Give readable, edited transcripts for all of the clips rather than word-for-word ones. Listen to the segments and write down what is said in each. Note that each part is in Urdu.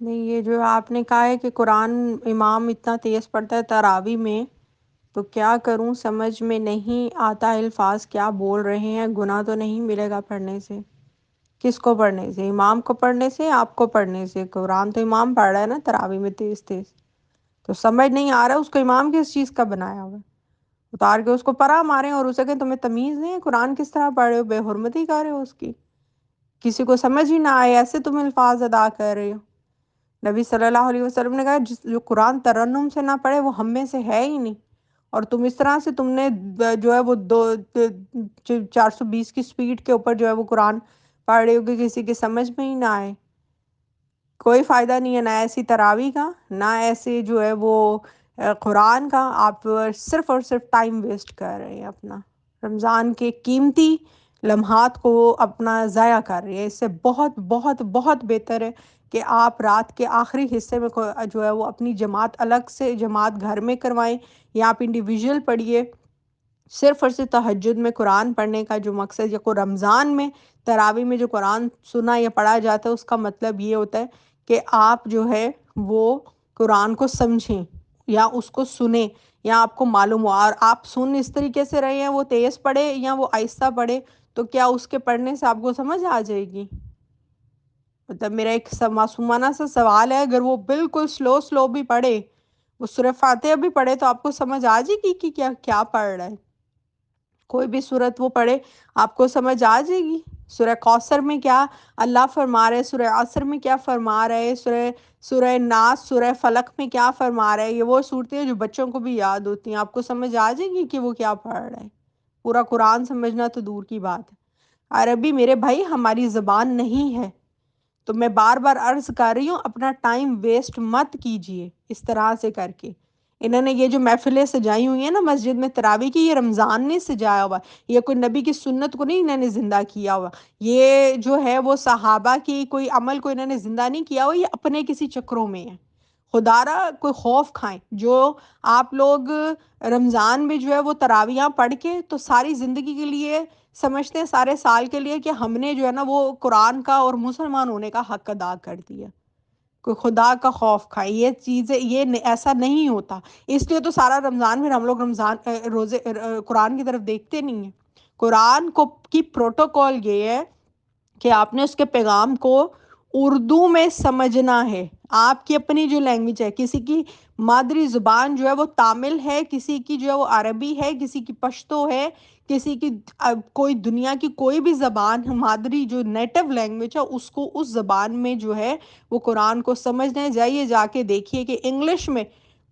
نہیں، یہ جو آپ نے کہا ہے کہ قرآن امام اتنا تیز پڑھتا ہے تراویح میں، تو کیا کروں سمجھ میں نہیں آتا الفاظ کیا بول رہے ہیں۔ گناہ تو نہیں ملے گا پڑھنے سے؟ کس کو پڑھنے سے؟ امام کو پڑھنے سے، آپ کو پڑھنے سے؟ قرآن تو امام پڑھ رہا ہے نا تراویح میں تیز تیز، تو سمجھ نہیں آ رہا اس کو امام کس چیز کا بنایا ہوا ہے؟ اتار کے اس کو پرا ماریں اور اسے کہیں تمہیں تمیز نہیں ہے قرآن کس طرح پڑھ رہے ہو، بے حرمتی کر رہے ہو اس کی، کسی کو سمجھ ہی نہ آئے ایسے تم الفاظ ادا کر رہے ہو۔ نبی صلی اللہ علیہ وسلم نے کہا جو قرآن ترنم سے نہ پڑھے وہ ہم میں سے ہے ہی نہیں، اور تم اس طرح سے تم نے جو ہے وہ 420 کی سپیڈ کے اوپر جو ہے وہ قرآن پڑھ رہے ہو کہ کسی کے سمجھ میں ہی نہ آئے۔ کوئی فائدہ نہیں ہے نہ ایسی تراویح کا، نہ ایسے جو ہے وہ قرآن کا۔ آپ صرف اور صرف ٹائم ویسٹ کر رہے ہیں اپنا، رمضان کے قیمتی لمحات کو اپنا ضائع کر رہے ہیں۔ اس سے بہت بہت بہت بہتر ہے کہ آپ رات کے آخری حصے میں جو ہے وہ اپنی جماعت الگ سے جماعت گھر میں کروائیں، یا آپ انڈیویجول پڑھیے۔ صرف اور صرف تہجد میں قرآن پڑھنے کا جو مقصد، یا کو رمضان میں تراویح میں جو قرآن سنا یا پڑھا جاتا ہے، اس کا مطلب یہ ہوتا ہے کہ آپ جو ہے وہ قرآن کو سمجھیں یا اس کو سنیں، یا آپ کو معلوم ہو، اور آپ سن اس طریقے سے رہے ہیں وہ تیز پڑھے یا وہ آہستہ پڑھے، تو کیا اس کے پڑھنے سے آپ کو سمجھ آ جائے گی؟ مطلب میرا ایک معصومانہ سا سوال ہے، اگر وہ بالکل سلو بھی پڑھے، وہ سورہ فاتحہ بھی پڑھے، تو آپ کو سمجھ آ جائے گی کہ کیا کیا پڑھ رہا ہے؟ کوئی بھی صورت وہ پڑھے آپ کو سمجھ آ جائے گی۔ سورہ کوثر میں کیا اللہ فرما رہے، سورہ عصر میں کیا فرما رہے، سورہ ناس، سورہ فلق میں کیا فرما رہے، یہ وہ صورتیں ہیں جو بچوں کو بھی یاد ہوتی ہیں۔ آپ کو سمجھ آ جائے گی کہ وہ کیا پڑھ رہا ہے؟ پورا قرآن سمجھنا تو دور کی بات ہے۔ عربی میرے بھائی ہماری زبان نہیں ہے، تو میں بار بار عرض کر رہی ہوں اپنا ٹائم ویسٹ مت کیجئے اس طرح سے کر کے۔ انہوں نے یہ جو محفلیں سجائی ہوئی ہیں نا مسجد میں تراویح کی، یہ رمضان نے سجایا ہوا، یہ کوئی نبی کی سنت کو نہیں انہوں نے زندہ کیا ہوا، یہ جو ہے وہ صحابہ کی کوئی عمل کو انہوں نے زندہ نہیں کیا ہوا، یہ اپنے کسی چکروں میں ہے۔ خدا را کوئی خوف کھائیں جو آپ لوگ رمضان میں جو ہے وہ تراویحاں پڑھ کے تو ساری زندگی کے لیے سمجھتے ہیں، سارے سال کے لیے، کہ ہم نے جو ہے نا وہ قرآن کا اور مسلمان ہونے کا حق ادا کر دیا۔ کوئی خدا کا خوف کھائے، یہ چیزیں ایسا نہیں ہوتا۔ اس لیے تو سارا رمضان پھر ہم لوگ رمضان روزے قرآن کی طرف دیکھتے نہیں ہیں۔ قرآن کو کی پروٹوکول یہ ہے کہ آپ نے اس کے پیغام کو اردو میں سمجھنا ہے، آپ کی اپنی جو لینگویج ہے، کسی کی مادری زبان جو ہے وہ تامل ہے، کسی کی جو ہے وہ عربی ہے، کسی کی پشتو ہے، کسی کی کوئی دنیا کی کوئی بھی زبان مادری جو نیٹو لینگویج ہے، اس کو اس زبان میں جو ہے وہ قرآن کو سمجھنے جائیے، جا کے دیکھیے کہ انگلش میں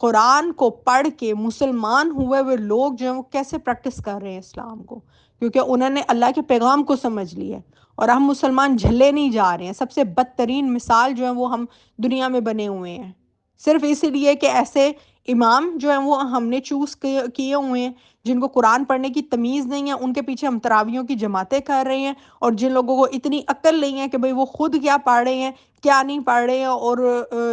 قرآن کو پڑھ کے مسلمان ہوئے ہوئے لوگ جو ہیں وہ کیسے پریکٹس کر رہے ہیں اسلام کو، کیونکہ انہوں نے اللہ کے پیغام کو سمجھ لیا ہے، اور ہم مسلمان جھلے نہیں جا رہے ہیں۔ سب سے بدترین مثال جو ہے وہ ہم دنیا میں بنے ہوئے ہیں، صرف اس لیے کہ ایسے امام جو ہیں وہ ہم نے چوز کیے ہوئے ہیں جن کو قرآن پڑھنے کی تمیز نہیں ہے، ان کے پیچھے ہم تراویحوں کی جماعتیں کر رہے ہیں، اور جن لوگوں کو اتنی عقل نہیں ہے کہ بھئی وہ خود کیا پڑھ رہے ہیں کیا نہیں پڑھ رہے ہیں، اور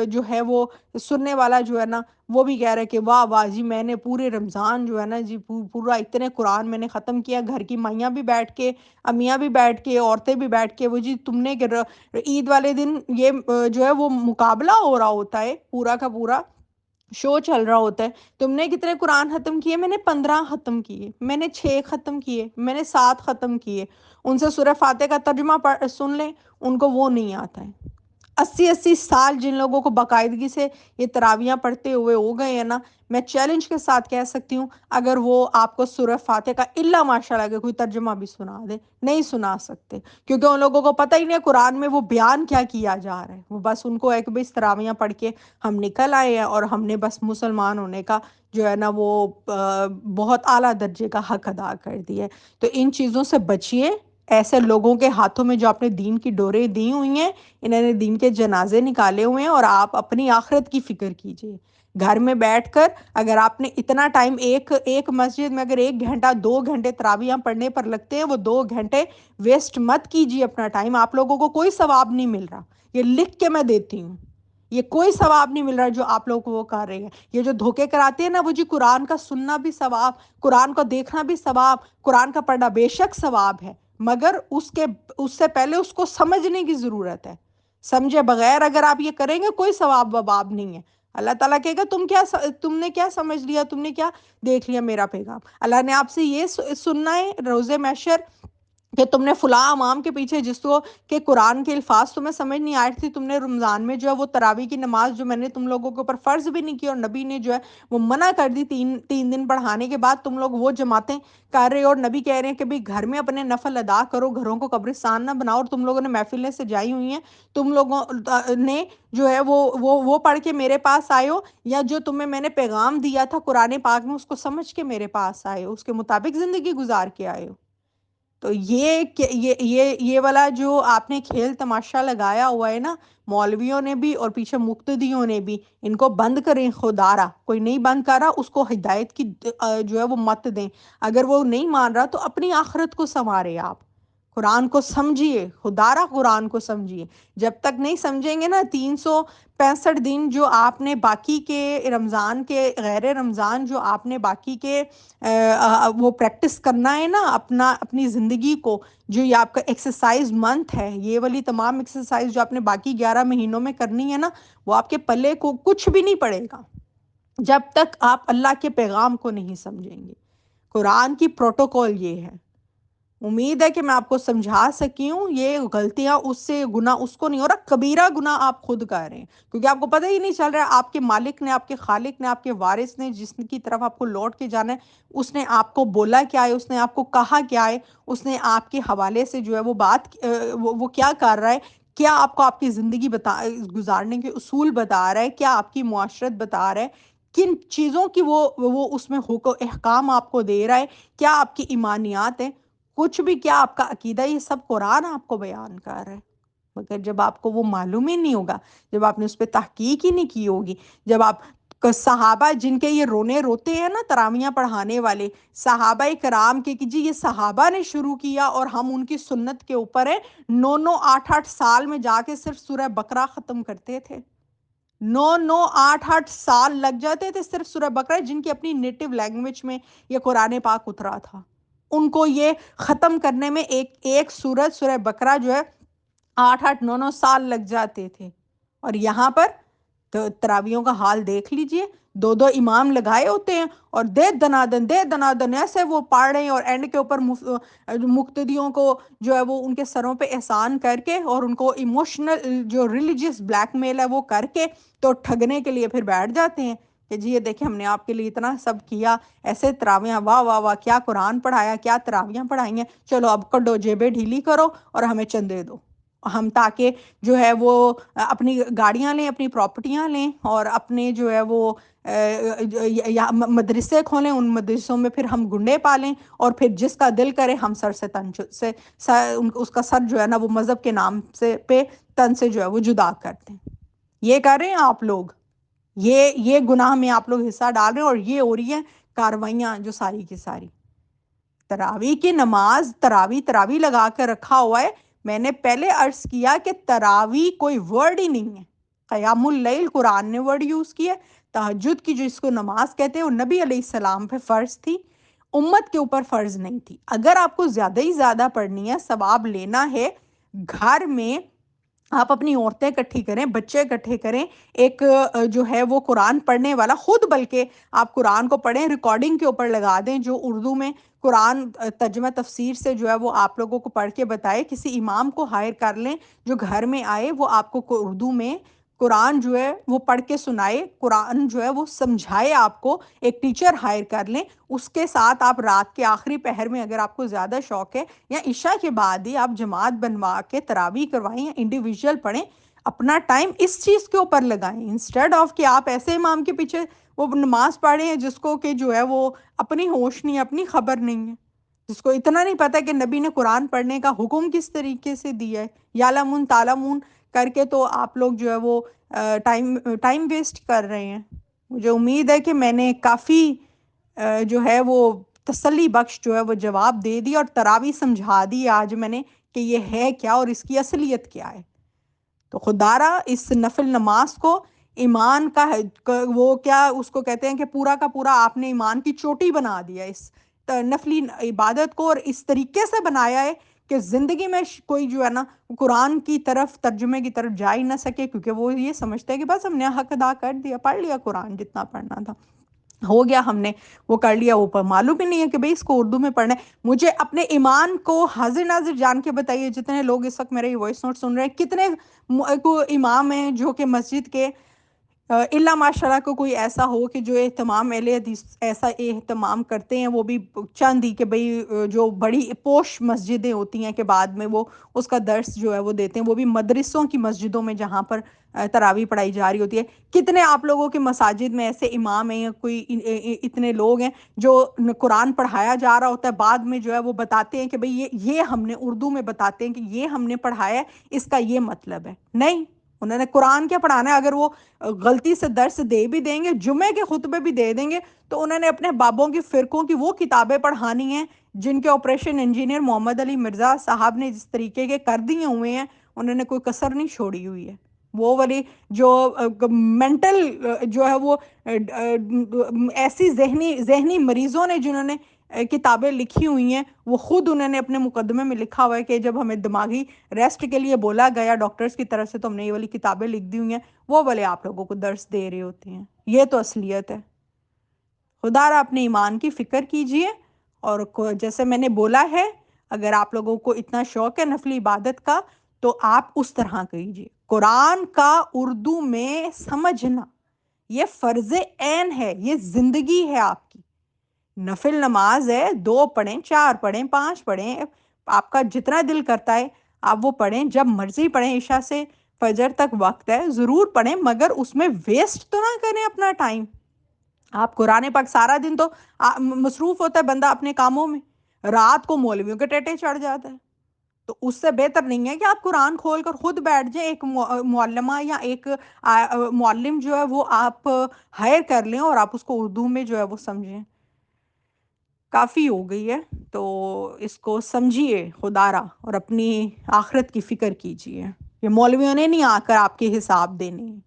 جو ہے وہ سننے والا جو ہے نا وہ بھی کہہ رہے کہ واہ واہ جی میں نے پورے رمضان جو ہے نا جی پورا اتنے قرآن میں نے ختم کیا، گھر کی مائیاں بھی بیٹھ کے، امیاں بھی بیٹھ کے، عورتیں بھی بیٹھ کے، وہ جی تم نے عید والے دن یہ جو ہے وہ مقابلہ ہو رہا ہوتا ہے، پورا کا پورا شو چل رہا ہوتا ہے، تم نے کتنے قرآن ختم کیے؟ میں نے 15 ختم کیے، میں نے 6 ختم کیے، میں نے 7 ختم کیے۔ ان سے سورہ فاتحہ کا ترجمہ سن لیں، ان کو وہ نہیں آتا ہے۔ 80 سال جن لوگوں کو باقاعدگی سے یہ تراویحاں پڑھتے ہوئے ہو گئے ہیں نا، میں چیلنج کے ساتھ کہہ سکتی ہوں اگر وہ آپ کو سورہ فاتحہ کا الا ماشاءاللہ کہ کوئی ترجمہ بھی سنا دے، نہیں سنا سکتے، کیونکہ ان لوگوں کو پتہ ہی نہیں قرآن میں وہ بیان کیا کیا جا رہا ہے۔ وہ بس ان کو ایک بس تراویحاں پڑھ کے ہم نکل آئے ہیں، اور ہم نے بس مسلمان ہونے کا جو ہے نا وہ بہت اعلیٰ درجے کا حق ادا کر دیا ہے۔ تو ان چیزوں سے بچیے، ایسے لوگوں کے ہاتھوں میں جو اپنے دین کی ڈوریں دی ہوئی ہیں، انہوں نے دین کے جنازے نکالے ہوئے ہیں، اور آپ اپنی آخرت کی فکر کیجئے۔ گھر میں بیٹھ کر اگر آپ نے اتنا ٹائم ایک مسجد میں اگر 1 گھنٹہ 2 گھنٹے تراویحاں پڑھنے پر لگتے ہیں، وہ 2 گھنٹے ویسٹ مت کیجیے اپنا ٹائم، آپ لوگوں کو کوئی ثواب نہیں مل رہا، یہ لکھ کے میں دیتی ہوں، یہ کوئی ثواب نہیں مل رہا جو آپ لوگ وہ کر رہے ہیں۔ یہ جو دھوکے کراتے ہیں نا وہ جی قرآن کا سننا بھی ثواب، قرآن کو دیکھنا بھی ثواب، قرآن کا پڑھنا بے شک ثواب ہے، مگر اس سے پہلے اس کو سمجھنے کی ضرورت ہے۔ سمجھے بغیر اگر آپ یہ کریں گے کوئی ثواب وباب نہیں ہے. اللہ تعالیٰ کہے گا تم نے کیا سمجھ لیا، تم نے کیا دیکھ لیا میرا پیغام. اللہ نے آپ سے یہ سننا ہے روز محشر کہ تم نے فلاں امام کے پیچھے جس کو کہ قرآن کے الفاظ تمہیں سمجھ نہیں آئے تھی، تم نے رمضان میں جو ہے وہ تراویح کی نماز جو میں نے تم لوگوں کے اوپر فرض بھی نہیں کی اور نبی نے جو ہے وہ منع کر دی تین دن پڑھانے کے بعد، تم لوگ وہ جماعتیں کر رہے ہو اور نبی کہہ رہے ہیں کہ بھئی گھر میں اپنے نفل ادا کرو، گھروں کو قبرستان نہ بناؤ، اور تم لوگوں نے محفلیں سجائی ہوئی ہیں، تم لوگوں نے جو ہے وہ پڑھ کے میرے پاس آئے ہو، یا جو تمہیں میں نے پیغام دیا تھا قرآن پاک میں اس کو سمجھ کے میرے پاس آئے ہو، اس کے مطابق زندگی گزار کے آئے ہو. تو یہ والا جو آپ نے کھیل تماشا لگایا ہوا ہے نا مولویوں نے بھی اور پیچھے مقتدیوں نے بھی، ان کو بند کریں. خدارا کوئی نہیں بند کر رہا اس کو ہدایت کی جو ہے وہ مت دیں. اگر وہ نہیں مان رہا تو اپنی آخرت کو سنوارے. آپ قرآن کو سمجھیے، خدارا قرآن کو سمجھیے. جب تک نہیں سمجھیں گے نا 365 دن جو آپ نے باقی کے رمضان کے غیر رمضان جو آپ نے باقی کے وہ پریکٹس کرنا ہے نا اپنی زندگی کو، جو یہ آپ کا ایکسرسائز منتھ ہے، یہ والی تمام ایکسرسائز جو آپ نے باقی 11 مہینوں میں کرنی ہے نا، وہ آپ کے پلے کو کچھ بھی نہیں پڑے گا جب تک آپ اللہ کے پیغام کو نہیں سمجھیں گے. قرآن کی پروٹوکول یہ ہے. امید ہے کہ میں آپ کو سمجھا سکی ہوں. یہ غلطیاں اس سے گناہ اس کو نہیں ہو رہا، کبیرہ گناہ آپ خود کر رہے ہیں کیونکہ آپ کو پتہ ہی نہیں چل رہا ہے. آپ کے مالک نے، آپ کے خالق نے، آپ کے وارث نے، جس کی طرف آپ کو لوٹ کے جانا ہے، اس نے آپ کو بولا کیا ہے، اس نے آپ کو کہا کیا ہے، اس نے آپ کے حوالے سے جو ہے وہ بات وہ کیا کر رہا ہے، کیا آپ کو آپ کی زندگی گزارنے کے اصول بتا رہا ہے، کیا آپ کی معاشرت بتا رہا ہے، کن چیزوں کی وہ اس میں حکم احکام آپ کو دے رہا ہے، کیا آپ کی ایمانیات ہیں، کچھ بھی، کیا آپ کا عقیدہ، یہ سب قرآن آپ کو بیان کر رہا ہے. مگر جب آپ کو وہ معلوم ہی نہیں ہوگا، جب آپ نے اس پہ تحقیق ہی نہیں کی ہوگی، جب آپ صحابہ جن کے یہ رونے روتے ہیں نا تراویحاں پڑھانے والے صحابہ کرام کے کہ جی یہ صحابہ نے شروع کیا اور ہم ان کی سنت کے اوپر ہیں، 9 9 8 8 سال میں جا کے صرف سورہ بقرہ ختم کرتے تھے. 9 9 8 8 سال لگ جاتے تھے صرف سورہ بقرہ، جن کی اپنی نیٹو لینگویج میں یہ قرآن پاک اترا تھا. ان کو یہ ختم کرنے میں ایک سورہ بقرہ جو ہے 8 8 9 9 سال لگ جاتے تھے. اور یہاں پر تو تراویحوں کا حال دیکھ لیجئے، 2 2 امام لگائے ہوتے ہیں اور دے دنادن ایسے وہ پڑھ رہے ہیں، اور اینڈ کے اوپر مقتدیوں کو جو ہے وہ ان کے سروں پہ احسان کر کے اور ان کو ایموشنل جو ریلیجیس بلیک میل ہے وہ کر کے تو ٹھگنے کے لیے پھر بیٹھ جاتے ہیں کہ جی یہ دیکھیں ہم نے آپ کے لیے اتنا سب کیا، ایسے تراویحاں، واہ واہ واہ کیا قرآن پڑھایا، کیا تراویحاں پڑھائی ہیں، چلو اب کڈو جیبیں ڈھیلی کرو اور ہمیں چندے دو، ہم تاکہ جو ہے وہ اپنی گاڑیاں لیں، اپنی پراپرٹیاں لیں، اور اپنے جو ہے وہ مدرسے کھولیں، ان مدرسوں میں پھر ہم گنڈے پالیں، اور پھر جس کا دل کرے ہم سر سے تن سے اس کا سر جو ہے نا وہ مذہب کے نام سے پہ تن سے جو ہے وہ جدا کرتے ہیں. یہ کر رہے ہیں آپ لوگ، یہ گناہ میں آپ لوگ حصہ ڈال رہے ہیں، اور یہ ہو رہی ہیں کاروائیاں جو ساری کی ساری. تراویح کی نماز، تراویح لگا کر رکھا ہوا ہے. میں نے پہلے عرض کیا کہ تراویح کوئی ورڈ ہی نہیں ہے. قیام اللیل قرآن نے ورڈ یوز کیا. تہجد کی جو اس کو نماز کہتے ہیں وہ نبی علیہ السلام پہ فرض تھی، امت کے اوپر فرض نہیں تھی. اگر آپ کو زیادہ ہی زیادہ پڑھنی ہے، ثواب لینا ہے، گھر میں آپ اپنی عورتیں اکٹھی کریں، بچے اکٹھے کریں، ایک جو ہے وہ قرآن پڑھنے والا خود، بلکہ آپ قرآن کو پڑھیں، ریکارڈنگ کے اوپر لگا دیں، جو اردو میں قرآن ترجمہ تفسیر سے جو ہے وہ آپ لوگوں کو پڑھ کے بتائے. کسی امام کو ہائر کر لیں جو گھر میں آئے، وہ آپ کو اردو میں قرآن جو ہے وہ پڑھ کے سنائے، قرآن جو ہے وہ سمجھائے آپ کو. ایک ٹیچر ہائر کر لیں، اس کے ساتھ آپ رات کے آخری پہر میں اگر آپ کو زیادہ شوق ہے یا عشاء کے بعد ہی آپ جماعت بنوا کے تراویح کروائیں یا انڈیویجول پڑھیں. اپنا ٹائم اس چیز کے اوپر لگائیں، انسٹیڈ آف کہ آپ ایسے امام کے پیچھے وہ نماز پڑھے ہیں جس کو کہ جو ہے وہ اپنی ہوش نہیں، اپنی خبر نہیں ہے، جس کو اتنا نہیں پتا کہ نبی نے قرآن پڑھنے کا حکم کس طریقے سے دیا ہے. یعلمون تعلمون کر کے تو آپ لوگ جو ہے وہ ٹائم ویسٹ کر رہے ہیں. مجھے امید ہے کہ میں نے کافی جو ہے وہ تسلی بخش جو ہے وہ جواب دے دیا، اور تراویح سمجھا دی آج میں نے کہ یہ ہے کیا اور اس کی اصلیت کیا ہے. تو خدارا اس نفل نماز کو ایمان کا وہ کیا اس کو کہتے ہیں کہ پورا کا پورا آپ نے ایمان کی چوٹی بنا دیا اس نفلی عبادت کو، اور اس طریقے سے بنایا ہے کہ زندگی میں کوئی جو ہے نا قرآن کی طرف ترجمے کی طرف جا ہی نہ سکے، کیونکہ وہ یہ سمجھتے ہیں کہ بس ہم نے حق ادا کر دیا، پڑھ لیا قرآن جتنا پڑھنا تھا، ہو گیا، ہم نے وہ کر لیا، اوپر معلوم ہی نہیں ہے کہ بھئی اس کو اردو میں پڑھنا ہے۔ مجھے اپنے ایمان کو حاضر ناظر جان کے بتائیے، جتنے لوگ اس وقت میرے وائس نوٹ سن رہے ہیں، کتنے کو امام ہیں جو کہ مسجد کے اللہ ماشاء اللہ کو کوئی ایسا ہو کہ جو اہتمام اہل حدیث ایسا اہتمام کرتے ہیں، وہ بھی چند ہی کہ بھئی جو بڑی پوش مسجدیں ہوتی ہیں کہ بعد میں وہ اس کا درس جو ہے وہ دیتے ہیں، وہ بھی مدرسوں کی مسجدوں میں جہاں پر تراویح پڑھائی جا رہی ہوتی ہے۔ کتنے آپ لوگوں کے مساجد میں ایسے امام ہیں یا کوئی اتنے لوگ ہیں جو قرآن پڑھایا جا رہا ہوتا ہے، بعد میں جو ہے وہ بتاتے ہیں کہ بھئی یہ ہم نے اردو میں بتاتے ہیں کہ یہ ہم نے پڑھایا ہے، اس کا یہ مطلب ہے۔ نہیں، انہوں نے قرآن کیا پڑھانا ہے؟ اگر وہ غلطی سے درس دے بھی دیں گے، جمعے کے خطبے بھی دے دیں گے، تو انہوں نے اپنے بابوں کی فرقوں کی وہ کتابیں پڑھانی ہیں جن کے آپریشن انجینئر محمد علی مرزا صاحب نے جس طریقے کے کر دیے ہوئے ہیں، انہوں نے کوئی کسر نہیں چھوڑی ہوئی ہے۔ وہ والی جو مینٹل جو ہے وہ ایسی ذہنی مریضوں نے جنہوں نے کتابیں لکھی ہوئی ہیں، وہ خود انہوں نے اپنے مقدمے میں لکھا ہوا ہے کہ جب ہمیں دماغی ریسٹ کے لیے بولا گیا ڈاکٹرز کی طرف سے تو ہم نے یہ والی کتابیں لکھ دی ہوئی ہیں، وہ والے آپ لوگوں کو درس دے رہے ہوتے ہیں۔ یہ تو اصلیت ہے۔ خدا را اپنے ایمان کی فکر کیجئے، اور جیسے میں نے بولا ہے، اگر آپ لوگوں کو اتنا شوق ہے نفلی عبادت کا تو آپ اس طرح کیجئے۔ قرآن کا اردو میں سمجھنا یہ فرض عین ہے، یہ زندگی ہے آپ کی۔ نفل نماز ہے، 2 پڑھیں، 4 پڑھیں، 5 پڑھیں، آپ کا جتنا دل کرتا ہے آپ وہ پڑھیں، جب مرضی پڑھیں، عشاء سے فجر تک وقت ہے، ضرور پڑھیں، مگر اس میں ویسٹ تو نہ کریں اپنا ٹائم۔ آپ قرآن پاک سارا دن تو مصروف ہوتا ہے بندہ اپنے کاموں میں، رات کو مولویوں کے ٹیٹے چڑھ جاتا ہے، تو اس سے بہتر نہیں ہے کہ آپ قرآن کھول کر خود بیٹھ جائیں، ایک معلمہ یا ایک معلم جو ہے وہ آپ ہائر کر لیں اور آپ اس کو اردو میں جو ہے وہ سمجھیں۔ کافی ہو گئی ہے، تو اس کو سمجھیے خدا را، اور اپنی آخرت کی فکر کیجیے۔ یہ مولویوں نے نہیں آ کر آپ کے حساب دینے ہیں۔